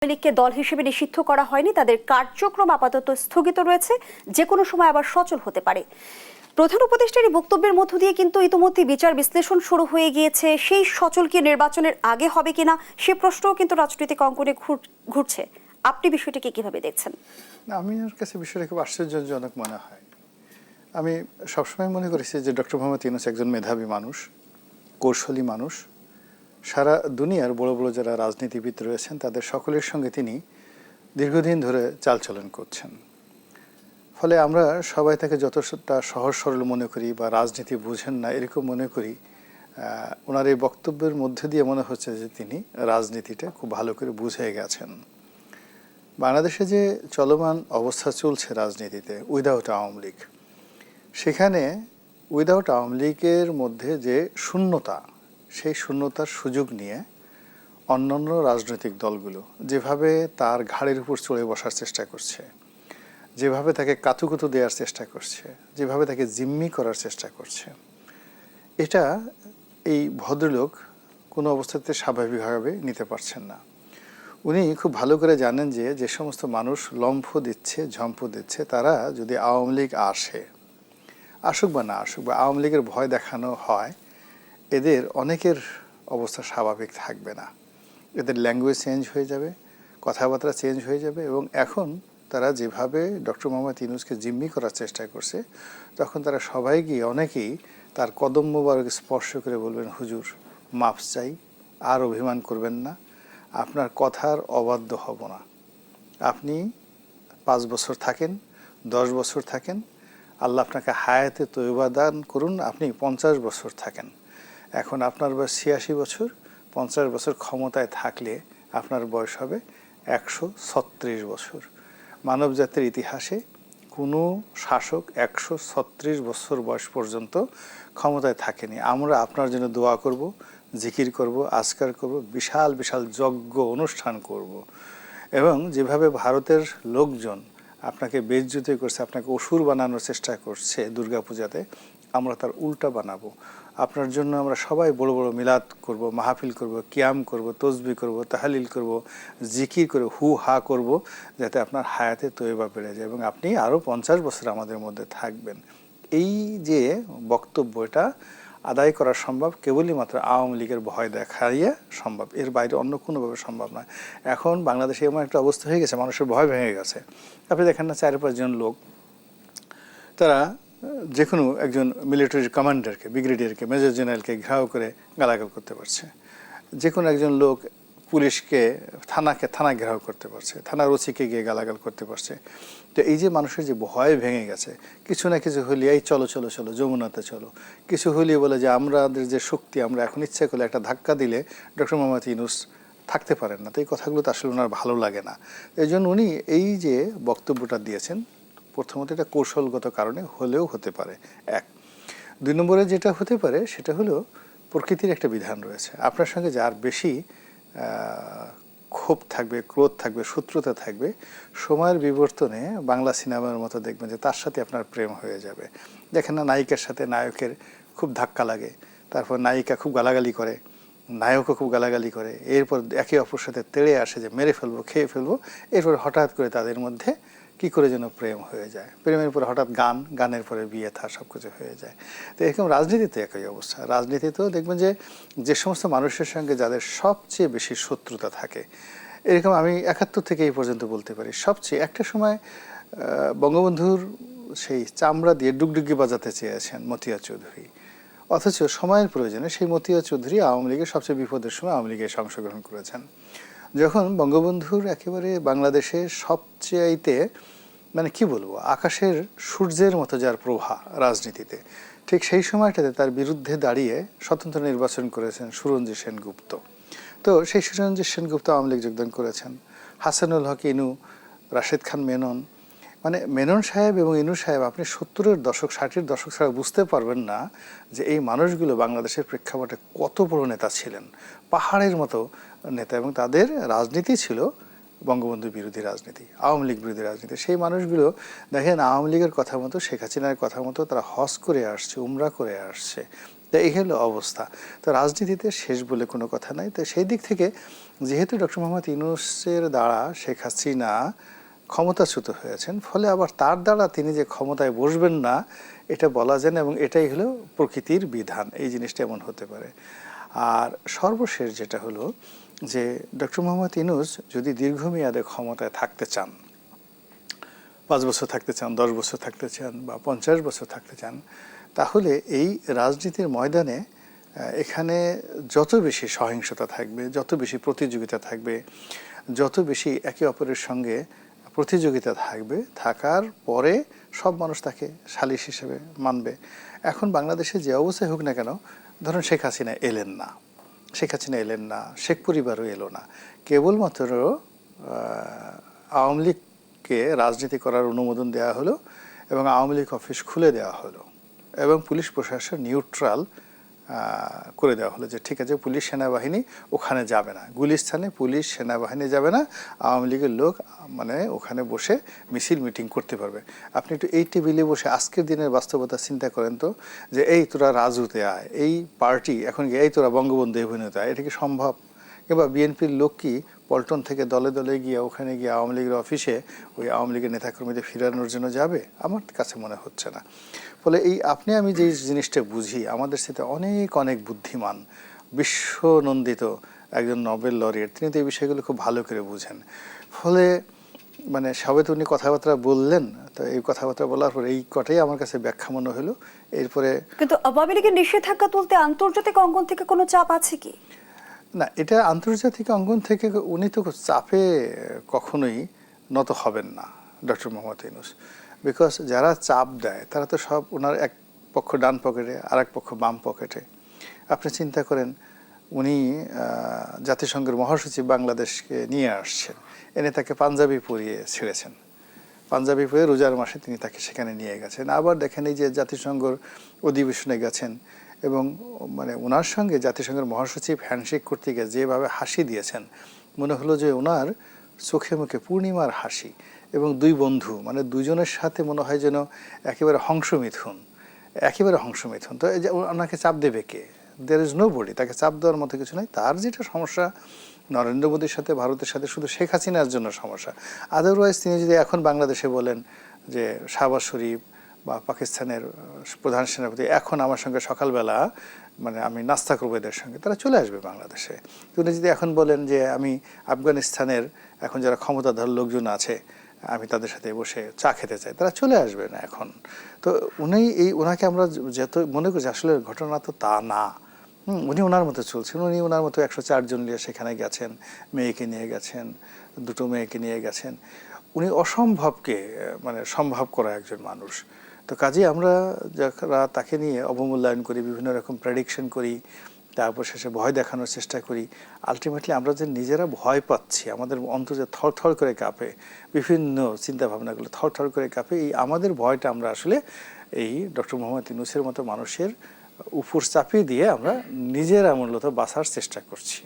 লীগকে দল হিসেবে নিষিদ্ধ করা হয়নি, তাদের কার্যক্রম আপাতত স্থগিত রয়েছে, যে কোনো সময় আবার সচল হতে পারে। প্রধান উপদেষ্টার এই বক্তব্যের মধ্য দিয়ে কিন্তু ইতিমধ্যে বিচার বিশ্লেষণ শুরু হয়ে গিয়েছে। সেই সচল কি নির্বাচনের আগে হবে কিনা সে প্রশ্নও কিন্তু রাজনৈতিক অঙ্গনে ঘুরছে। আপনি বিষয়টিকে কিভাবে দেখছেন? আমি আমার কাছে বিষয়টা খুব আশ্চর্যজনক মনে হয়। আমি সবসময় মনে করেছি যে ডক্টর মোহাম্মদ ইউনূস একজন মেধাবী মানুষ, কৌশলী মানুষ। সারা দুনিয়ার বড় বড় যারা রাজনীতিবিদ রয়েছেন তাদের সকলের সঙ্গে তিনি দীর্ঘদিন ধরে চালচলন করছেন। ফলে আমরা সবাই তাকে যতটা সহজ সরল মনে করি বা রাজনীতি বুঝেন না এরকম মনে করি, ওনার এই বক্তব্যের মধ্যে দিয়ে মনে হচ্ছে যে তিনি রাজনীতিটা খুব ভালো করে বুঝে গেছেন। বাংলাদেশে যে চলমান অবস্থা চলছে রাজনীতিতে উইদাউট আওয়ামী লীগ, সেখানে উইদাউট আওয়ামী লীগের মধ্যে যে শূন্যতা, সেই শূন্যতার সুযোগ নিয়ে অন্যান্য রাজনৈতিক দলগুলো যেভাবে তার ঘাড়ের উপর চড়ে বসার চেষ্টা করছে, যেভাবে তাকে কাতুকুতু দেওয়ার চেষ্টা করছে, যেভাবে তাকে জিম্মি করার চেষ্টা করছে, এটা এই ভদ্রলোক কোনো অবস্থাতে স্বাভাবিকভাবে নিতে পারছেন না। উনি খুব ভালো করে জানেন যে যে সমস্ত মানুষ লম্ফ দিচ্ছে, ঝম্প দিচ্ছে, তারা যদি আওয়ামী লীগ আসুক বা না আসুক, বা আওয়ামী লীগের ভয় দেখানো হয়, এদের অনেকের অবস্থা স্বাভাবিক থাকবে না। এদের ল্যাঙ্গুয়েজ চেঞ্জ হয়ে যাবে, কথাবার্তা চেঞ্জ হয়ে যাবে। এবং এখন তারা যেভাবে ডক্টর মোহাম্মদ ইউনূসকে জিম্মি করার চেষ্টা করছে, তখন তারা সবাই গিয়ে অনেকেই তার কদম মোবারক স্পর্শ করে বলবেন, হুজুর মাফ চাই, আর অভিমান করবেন না, আপনার কথার অবাধ্য হব না। আপনি 5 বছর থাকেন, 10 বছর থাকেন, আল্লাহ আপনাকে হায়াতে তৈবা দান করুন, আপনি 50 বছর থাকেন। এখন আপনার বয়স 86 বছর, 50 বছর ক্ষমতায় থাকলে আপনার বয়স হবে 136 বছর। মানব জাতির ইতিহাসে কোনো শাসক 136 বছর বয়স পর্যন্ত ক্ষমতায় থাকেনি। আমরা আপনার জন্য দোয়া করব, জিকির করব, আজকার করব, বিশাল বিশাল যজ্ঞ অনুষ্ঠান করব। এবং যেভাবে ভারতের লোকজন আপনাকে বেইজ্জতি করছে, আপনাকে অসুর বানানোর চেষ্টা করছে দুর্গাপূজাতে, আমরা তার উল্টা বানাবো। আপনার জন্য আমরা সবাই বড় বড় মিলাদ করব, মাহফিল করব, কিয়াম করব, তসবি করব, তাহালিল করব, জিকির করে হু হা করব, যাতে আপনার হায়াতে তৈবা বেড়ে যায় এবং আপনি আরও 50 বছর আমাদের মধ্যে থাকবেন। এই যে বক্তব্যটা আদায় করা সম্ভব কেবলই মাত্র আওয়ামী লীগের ভয় দেখাইয়া সম্ভব, এর বাইরে অন্য কোনোভাবে সম্ভব নয়। এখন বাংলাদেশে এমন একটা অবস্থা হয়ে গেছে, মানুষের ভয় ভেঙে গেছে। আপনি দেখেন না, 4-5 জন লোক তারা যে কোনো একজন মিলিটারি কমান্ডারকে, ব্রিগেডিয়ারকে, মেজর জেনারেলকে ঘেরাও করে গালাগাল করতে পারছে। যে কোনো একজন লোক পুলিশকে, থানা ঘেরাও করতে পারছে, থানার ওসিকে গিয়ে গালাগাল করতে পারছে। তো এই যে মানুষের যে ভয় ভেঙে গেছে, কিছু না কিছু হলে এই চলো চলো চলো যমুনাতে চলো, কিছু হলিয়ে বলে যে আমাদের যে শক্তি, আমরা এখন ইচ্ছা করলে একটা ধাক্কা দিলে ডক্টর মোহাম্মদ ইউনূস থাকতে পারেন না। তো এই কথাগুলো তো আসলে ওনার ভালো লাগে না। এই জন্য উনি এই যে বক্তব্যটা দিয়েছেন, প্রথমত এটা কৌশলগত কারণে হলেও হতে পারে, 1। 2 নম্বরে যেটা হতে পারে সেটা হলো প্রকৃতির একটা বিধান রয়েছে। আপনার সঙ্গে যার বেশি ক্ষোভ থাকবে, ক্রোধ থাকবে, শত্রুতা থাকবে, সময়ের বিবর্তনে বাংলা সিনেমার মতো দেখবেন যে তার সাথে আপনার প্রেম হয়ে যাবে। দেখেন না, নায়িকার সাথে নায়কের খুব ধাক্কা লাগে, তারপর নায়িকা খুব গালাগালি করে, নায়কও খুব গালাগালি করে, এরপর একে অপর সাথে তেড়ে আসে যে মেরে ফেলবো, খেয়ে ফেলবো, এরপর হঠাৎ করে তাদের মধ্যে কি করে যেন প্রেম হয়ে যায়, প্রেমের পরে হঠাৎ গানের পরে বিয়ে থা সব কিছু হয়ে যায়। তো এরকম রাজনীতিতে একই অবস্থা। রাজনীতিতেও দেখবেন যে যে সমস্ত মানুষের সঙ্গে যাদের সবচেয়ে বেশি শত্রুতা থাকে, এরকম আমি 71 থেকে এই পর্যন্ত বলতে পারি, সবচেয়ে একটা সময় বঙ্গবন্ধুর সেই চামড়া দিয়ে ডুগডুগি বাজাতে চেয়েছেন মতিয়া চৌধুরী, অথচ সময়ের প্রয়োজনে সেই মতিয়া চৌধুরী আওয়ামী লীগের সবচেয়ে বিপদের সময় আওয়ামী লীগে অংশগ্রহণ করেছেন। যখন বঙ্গবন্ধুর একেবারে বাংলাদেশের সবচেয়েতে মানে কি বলবো, আকাশের সূর্যের মতো যার প্রভা রাজনীতিতে, ঠিক সেই সময়টাতে তার বিরুদ্ধে দাঁড়িয়ে স্বতন্ত্র নির্বাচন করেছেন সুরঞ্জিত সেনগুপ্ত। তো সেই সুরঞ্জিত সেনগুপ্ত আওয়ামী লীগ যোগদান করেছেন। হাসানুল হক ইনু, রাশেদ খান মেনন, মানে মেনন সাহেব এবং ইনু সাহেব, আপনি 70-এর দশক 60-এর দশক ছাড়া বুঝতে পারবেন না যে এই মানুষগুলো বাংলাদেশের প্রেক্ষাপটে কত বড় নেতা ছিলেন, পাহাড়ের মতো নেতা, এবং তাদের রাজনীতি ছিল বঙ্গবন্ধু বিরোধী রাজনীতি, আওয়ামী লীগ বিরোধী রাজনীতি। সেই মানুষগুলো দেখেন আওয়ামী লীগের কথা মতো, শেখ হাসিনার কথা মতো তারা হজ করে আসছে, উমরা করে আসছে, তো এই হলো অবস্থা। তো রাজনীতিতে শেষ বলে কোনো কথা নাই। তো সেই দিক থেকে যেহেতু ডক্টর মোহাম্মদ ইউনূসের দ্বারা শেখ হাসিনা ক্ষমতাচ্যুত হয়েছেন, ফলে আবার তার দ্বারা তিনি যে ক্ষমতায় বসবেন না এটা বলা যায় না, এবং এটাই হলো প্রকৃতির বিধান, এই জিনিসটা এমন হতে পারে। আর সর্বশেষ যেটা হলো যে ডক্টর মোহাম্মদ ইউনূস যদি দীর্ঘমেয়াদে ক্ষমতায় থাকতে চান, 5 বছর থাকতে চান, 10 বছর থাকতে চান বা 50 বছর থাকতে চান, তাহলে এই রাজনীতির ময়দানে এখানে যত বেশি সহিংসতা থাকবে, যত বেশি প্রতিযোগিতা থাকবে, যত বেশি একে অপরের সঙ্গে প্রতিযোগিতা থাকবে, থাকার পরে সব মানুষ তাকে শালিশ হিসেবে মানবে। এখন বাংলাদেশে যে অবস্থায় হোক না কেন, ধরুন শেখ হাসিনা এলেন না, শেখ পরিবারও এলো না, কেবলমাত্র আওয়ামী লীগকে রাজনীতি করার অনুমোদন দেওয়া হলো এবং আওয়ামী লীগ অফিস খুলে দেওয়া হলো এবং পুলিশ প্রশাসন নিউট্রাল করে দেওয়া হলো যে ঠিক আছে, পুলিশ সেনাবাহিনী ওখানে যাবে না, গুলিস্তানে পুলিশ সেনাবাহিনী যাবে না, আওয়ামী লীগের লোক মানে ওখানে বসে মিছিল মিটিং করতে পারবে। আপনি একটু এই টেবিলে বসে আজকের দিনের বাস্তবতা চিন্তা করেন তো, যে এই তোরা রাজুতে আয়, এই পার্টি এখন গিয়ে এই তোরা বঙ্গবন্ধু অভিনেতা আয়, এটা কি সম্ভব? কিংবা বিএনপির লোক কি পল্টন থেকে দলে দলে গিয়ে ওখানে গিয়ে আওয়ামী লীগের অফিসে ওই আওয়ামী লীগের নেতাকর্মীদের ফিরানোর জন্য যাবে? আমার কাছে মনে হচ্ছে না। ফলে এই আপনি আমি যে জিনিসটা বুঝি, আমাদের সাথে অনেক অনেক বুদ্ধিমান বিশ্বনন্দিত একজন নোবেল লরিয়েট, তিনি তো এই বিষয়গুলো খুব ভালো করে বুঝেন। ফলে মানে সবে তো উনি কথাবার্তা বললেন, তো এই কথাবার্তা বলার পর এই কটাই আমার কাছে ব্যাখ্যা মনে হলো। এরপরে কিন্তু আওয়ামী লীগের নিষেধাজ্ঞা তুলতে আন্তর্জাতিক অঙ্গন থেকে কোনো চাপ আছে কি? না, এটা আন্তর্জাতিক অঙ্গন থেকে উনি তো চাপে কখনোই নত হবেন না ডক্টর মোহাম্মদ ইউনূস। বিকজ যারা চাপ দেয় তারা তো সব ওনার এক পক্ষ ডান পকেটে আর এক পক্ষ বাম পকেটে। আপনি চিন্তা করেন, উনি জাতিসংঘের মহাসচিব বাংলাদেশকে নিয়ে আসছেন, এনে তাকে পাঞ্জাবি পরিয়ে ছেড়েছেন, পাঞ্জাবি পরে রোজার মাসে তিনি তাকে সেখানে নিয়ে গেছেন। আবার দেখেন এই যে জাতিসংঘের অধিবেশনে গেছেন এবং মানে ওনার সঙ্গে জাতিসংঘের মহাসচিব হ্যান্ডশেক করতে গিয়ে যেভাবে হাসি দিয়েছেন, মনে হলো যে ওনার চোখে মুখে পূর্ণিমার হাসি। এবং দুই বন্ধু মানে দুজনের সাথে মনে হয় যেন একেবারে হংসমিথুন। তো এই যে ওনাকে চাপ দেবে কে? দেয়ার ইজ নো বডি, তাকে চাপ দেওয়ার মতো কিছু নাই। তার যেটা সমস্যা নরেন্দ্র মোদীর সাথে, ভারতের সাথে শুধু শেখ হাসিনার জন্য সমস্যা। আদারওয়াইজ তিনি যদি এখন বাংলাদেশে বলেন যে শাহবাজ শরীফ বা পাকিস্তানের প্রধান সেনাপতি এখন আমার সঙ্গে সকালবেলা মানে আমি নাস্তা করবো এদের সঙ্গে, তারা চলে আসবে বাংলাদেশে। উনি যদি এখন বলেন যে আমি আফগানিস্তানের এখন যারা ক্ষমতাধর লোকজন আছে আমি তাদের সাথে বসে চা খেতে চাই, তারা চলে আসবে না এখন। তো ওনাকে আমরা যত মনে করছি, আসলে ঘটনা তো তা না। উনি ওনার মতো চলছেন, উনি ওনার মতো 104 জন নিয়ে সেখানে গেছেন, মেয়েকে নিয়ে গেছেন, 2টো মেয়েকে নিয়ে গেছেন। উনি অসম্ভবকে মানে সম্ভব করা একজন মানুষ। তো কাজে আমরা যারা তাকে নিয়ে অবমূল্যায়ন করি, বিভিন্ন রকম প্রেডিকশন করি, তারপর শেষে ভয় দেখানোর চেষ্টা করি, আলটিমেটলি আমরা যে নিজেরা ভয় পাচ্ছি, আমাদের অন্তর যে থরথর করে কাঁপে, বিভিন্ন চিন্তাভাবনাগুলো থরথর করে কাঁপে, এই আমাদের ভয়টা আমরা আসলে এই ডক্টর মোহাম্মদ ইউনূসের মতো মানুষের উপর চাপিয়ে দিয়ে আমরা নিজেরা মূলত বাঁচার চেষ্টা করছি।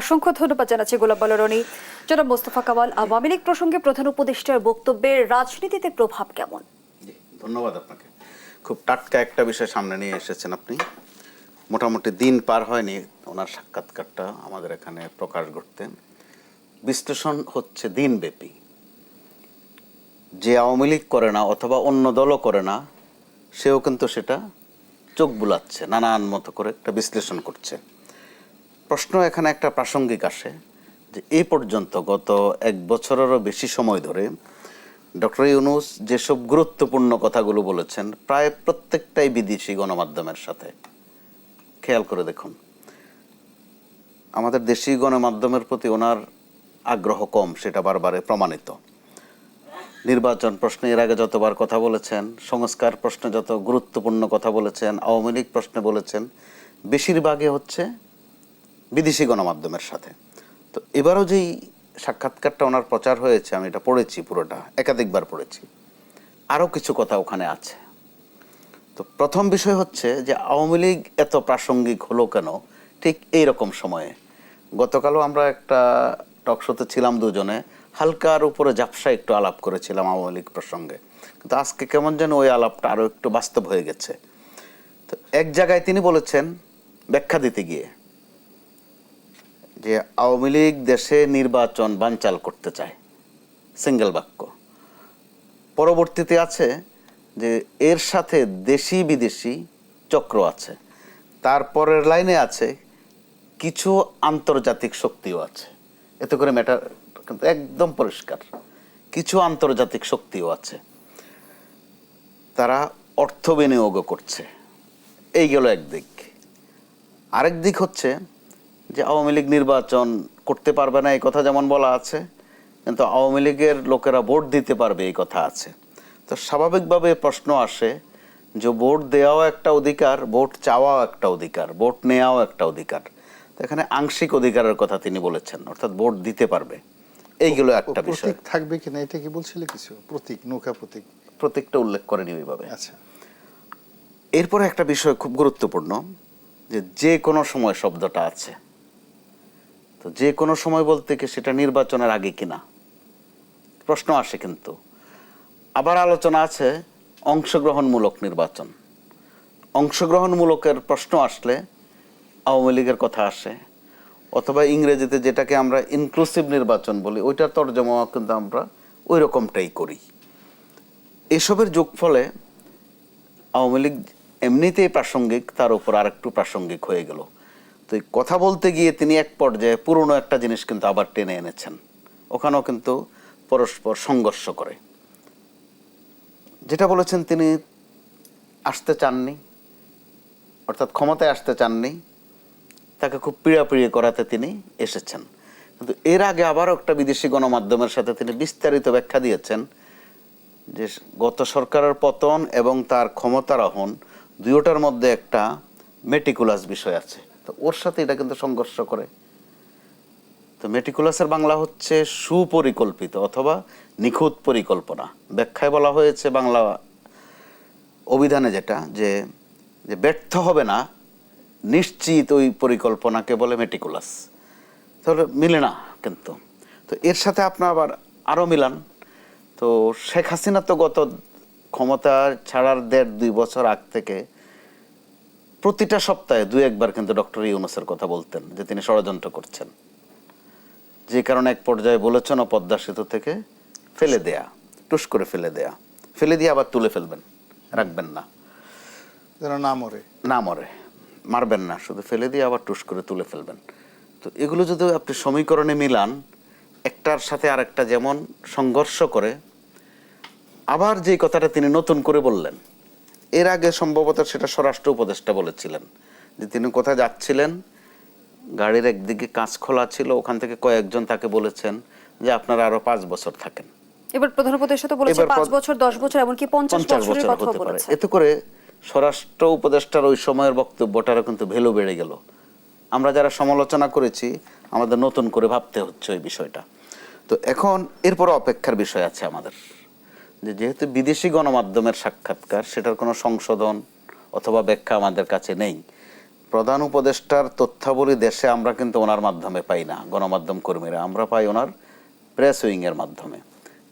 অসংখ্য ধন্যবাদ জানাচ্ছি গোলাপ বালরনি। জনাব মোস্তফা কামাল, আওয়ামী লীগ প্রসঙ্গে প্রধান উপদেষ্টার বক্তব্যের রাজনীতিতে প্রভাব কেমন? ধন্যবাদ আপনাকে। খুব টাটকা একটা বিষয় সামনে নিয়ে এসেছেন আপনি। মোটামুটি দিন পার হয়নি ওনার সাক্ষাৎকারটা আমাদের এখানে প্রকাশ করতেন। বিশ্লেষণ হচ্ছে দিনব্যাপী, যে আওয়ামী লীগ করে না অথবা অন্য দলও করে না, সেও কিন্তু সেটা চোখ বুলাচ্ছে, নানান মতো করে একটা বিশ্লেষণ করছে। প্রশ্ন এখানে একটা প্রাসঙ্গিক আসে যে এই পর্যন্ত গত 1 বছরেরও বেশি সময় ধরে ডক্টর ইউনূস যেসব গুরুত্বপূর্ণ কথাগুলো বলেছেন, প্রায় প্রত্যেকটাই বিদেশি গণমাধ্যমের সাথে। খেয়াল করে দেখুন, আমাদের দেশি গণমাধ্যমের প্রতি ওনার আগ্রহ কম, সেটা বারবারে প্রমাণিত। নির্বাচন প্রশ্নে এর আগে যতবার কথা বলেছেন, সংস্কার প্রশ্নে যত গুরুত্বপূর্ণ কথা বলেছেন, আওয়ামী লীগ প্রশ্নে বলেছেন, বেশিরভাগই হচ্ছে বিদেশি গণমাধ্যমের সাথে। তো এবারও যেই সাক্ষাৎকারটা ওনার প্রচার হয়েছে, আমি এটা পড়েছি, পুরোটা একাধিকবার পড়েছি, আরও কিছু কথা ওখানে আছে। তো প্রথম বিষয় হচ্ছে যে আওয়ামী লীগ এত প্রাসঙ্গিক হলো কেন ঠিক এই রকম সময়ে। গতকালও আমরা একটা টকশোতে ছিলাম, দুজনে হালকার উপরে ঝাপসা একটু আলাপ করেছিলাম আওয়ামী লীগ প্রসঙ্গে, কিন্তু আজকে কেমন যেন ওই আলাপটা আরও একটু বাস্তব হয়ে গেছে। তো এক জায়গায় তিনি বলেছেন ব্যাখ্যা দিতে গিয়ে যে আওয়ামী লীগ দেশে নির্বাচন বানচাল করতে চায়, সিঙ্গেল বাক্য। পরবর্তীতে আছে যে এর সাথে দেশি বিদেশি চক্র আছে, তারপরের লাইনে আছে কিছু আন্তর্জাতিক শক্তিও আছে। এতে করে ম্যাটার কিন্তু একদম পরিষ্কার, কিছু আন্তর্জাতিক শক্তিও আছে, তারা অর্থ বিনিয়োগও করছে। এই গেল একদিক। আরেক দিক হচ্ছে যে আওয়ামী লীগ নির্বাচন করতে পারবে না এই কথা যেমন বলা আছে, কিন্তু আওয়ামী লীগের লোকেরা ভোট দিতে পারবে এই কথা আছে। তো স্বাভাবিকভাবে প্রশ্ন আসে যে ভোট দেওয়াও একটা অধিকার, ভোট চাওয়াও একটা অধিকার, ভোট নেওয়াও একটা অধিকার। তো এখানে আংশিক অধিকারের কথা তিনি বলেছেন, অর্থাৎ ভোট দিতে পারবে। এইগুলো একটা বিষয়। প্রতীক থাকবে কিনা এটা কি বলছিল কিছু? প্রতীক, নৌকা প্রতীক, প্রতীকটা উল্লেখ করেনি ওইভাবে। আচ্ছা। এরপরে একটা বিষয় খুব গুরুত্বপূর্ণ, যে কোনো সময় শব্দটা আছে। তো যে কোনো সময় বলতে কি সেটা নির্বাচনের আগে কিনা প্রশ্ন আসে। কিন্তু আবার আলোচনা আছে অংশগ্রহণমূলক নির্বাচন। অংশগ্রহণমূলকের প্রশ্ন আসলে আওয়ামী লীগের কথা আসে, অথবা ইংরেজিতে যেটাকে আমরা ইনক্লুসিভ নির্বাচন বলি, ওইটার তর্জমা কিন্তু আমরা ওই রকমটাই করি। এসবের যোগফলে আওয়ামী লীগ এমনিতেই প্রাসঙ্গিক, তার উপর আরেকটু প্রাসঙ্গিক হয়ে গেল। তো এই কথা বলতে গিয়ে তিনি এক পর্যায়ে পুরনো একটা জিনিস কিন্তু আবার টেনে এনেছেন। ওখানেও কিন্তু পরস্পর সংঘর্ষ করে। যেটা বলেছেন তিনি আসতে চাননি, অর্থাৎ ক্ষমতায় আসতে চাননি, তাকে খুব পীড়াপিড়ি করাতে তিনি এসেছেন। কিন্তু এর আগে আবারও একটা বিদেশি গণমাধ্যমের সাথে তিনি বিস্তারিত ব্যাখ্যা দিয়েছেন যে গত সরকারের পতন এবং তার ক্ষমতারোহণ দুইটার মধ্যে একটা মেটিকুলাস বিষয় আছে। তো ওর সাথে এটা কিন্তু সংঘর্ষ করে। তো মেটিকুলাসের বাংলা হচ্ছে সুপরিকল্পিত অথবা নিখুঁত পরিকল্পনা। ব্যাখ্যায় বলা হয়েছে বাংলা অভিধানে যেটা, যে ব্যর্থ হবে না নিশ্চিত ওই পরিকল্পনাকে বলে মেটিকুলাস। তাহলে মিলে না কিন্তু। তো এর সাথে আপনার আবার আরও মিলান। তো শেখ হাসিনা তো গত ক্ষমতা ছাড়ার 1.5-2 বছর আগ থেকে প্রতিটা সপ্তাহে 2-1 বার কিন্তু ডক্টর ইউনূসের কথা বলতেন যে তিনি ষড়যন্ত্র করছেন, যে কারণে এক পর্যায়ে বলেছেন পদ্মা সেতু থেকে ফেলে দেয়া, টুস করে ফেলে দেয়া, ফেলে দিয়ে আবার তুলে ফেলবেন, রাখবেন না, যেন না মরে, না মরে, মারবেন না, শুধু ফেলে দিয়ে আবার টুস করে তুলে ফেলবেন। তো এগুলো যদি আপনি সমীকরণে মিলান, একটার সাথে আরেকটা যেমন সংঘর্ষ করে। আবার যে কথাটা তিনি নতুন করে বললেন, এর আগে সম্ভবত সেটা স্বরাষ্ট্র উপদেষ্টা বলেছিলেন যে তিনি কোথায় যাচ্ছিলেন, গাড়ির একদিকে কাঁচ খোলা ছিল, ওখান থেকে কয়েকজন তাকে বলেছেন যে আপনারা আরো 5 বছর থাকেন। এবার প্রধান উপদেষ্টা তো বলেছে 5 বছর, 10 বছর, এমনকি 50 বছরের কথা বলেছে। এতে করে স্বরাষ্ট্র উপদেষ্টার ওই সময়ের বক্তব্যটারও কিন্তু ভ্যালু বেড়ে গেল। আমরা যারা সমালোচনা করেছি আমাদের নতুন করে ভাবতে হচ্ছে ওই বিষয়টা। তো এখন এরপর অপেক্ষার বিষয় আছে আমাদের, যে যেহেতু বিদেশি গণমাধ্যমের সাক্ষাৎকার, সেটার কোনো সংশোধন অথবা ব্যাখ্যা আমাদের কাছে নেই। প্রধান উপদেষ্টার তথ্যাবলী দেশে আমরা কিন্তু ওনার মাধ্যমে পাই না, গণমাধ্যম কর্মীরা, আমরা পাই ওনার প্রেস উইং এর মাধ্যমে।